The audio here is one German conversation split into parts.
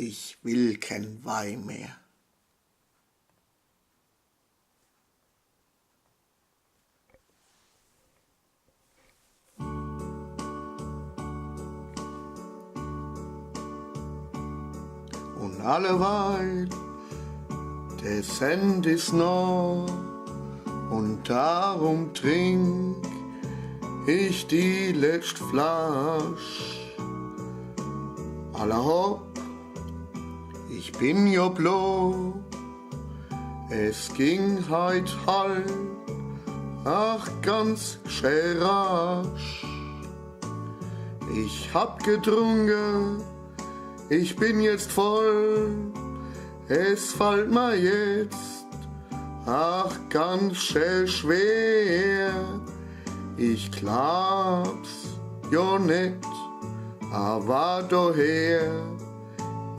Ich will kein Wein mehr. Und alleweil der Sand ist noch und darum trink ich die letzte Flasch. Alla hopp, ich bin ja blau, es ging heut halb, ach ganz schön rasch. Ich hab getrunken, ich bin jetzt voll, es fällt mir jetzt, ach ganz schön schwer. Ich glaub's ja nicht, aber daher,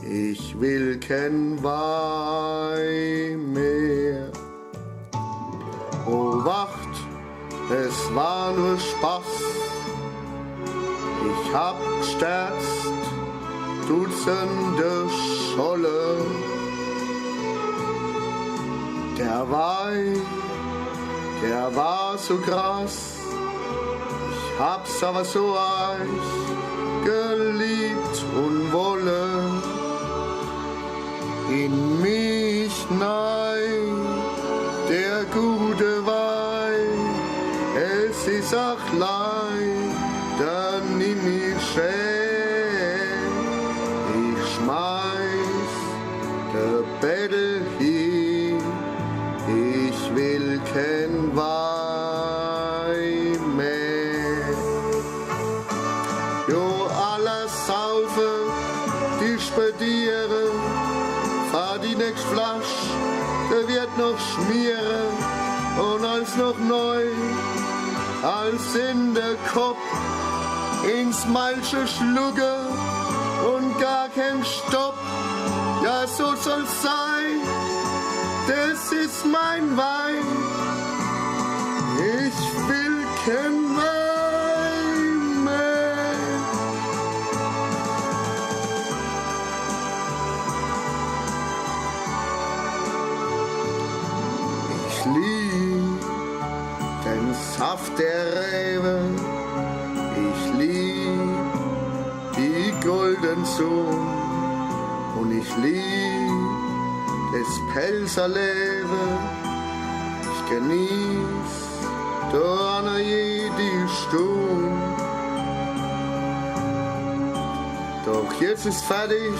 ich will kein Wein mehr. Oh wacht, es war nur Spaß, ich hab gestärzt Dutzende Scholle. Der Wein, der war so krass, ich hab's aber so euch geliebt und wolle in mich nein, der gute Wein, es ist auch leid, dann nimm ich schön, ich schmeiß der Bettel hin, ich will kein Wein mehr. Jo, alles saufen, dispedieren, fahr die nächste Flasch, der wird noch schmieren und als noch neu, als in der Kopf, ins Malsche schlucke und gar kein Stopp, ja so soll's sein, das ist mein Wein, ich will kein Wein mehr. Ich lieb den Saft der Rebe, ich lieb die golden Sonne und ich lieb das Pelzerleben, ich genieß da jede Stunde. Doch jetzt ist fertig,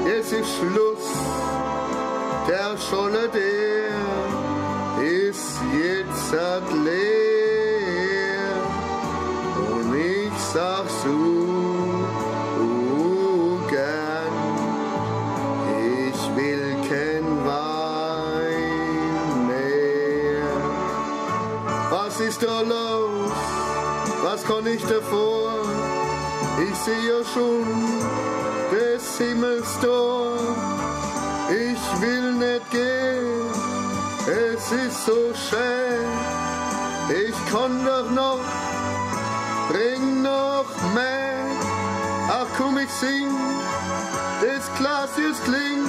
jetzt ist Schluss, der Scholle der ist jetzt leer und ich sag so gern, ich will kein Wein mehr. Was ist da los? Was kann ich davor? Ich seh ja schon des Himmels Tor. Ich will nicht gehen, es ist so schön. Ich kann doch noch, bring noch mehr. Ach komm, ich sing, das Glas ist klingt,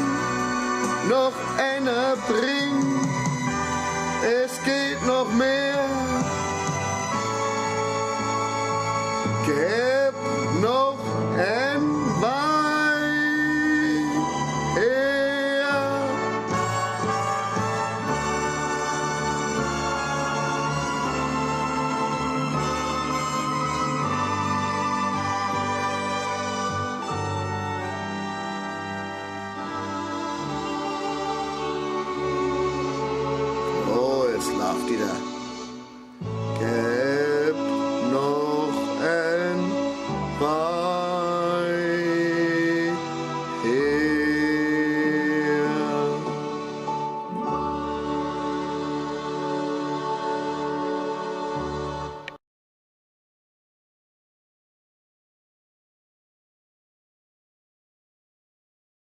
noch einer bring. Es geht noch mehr.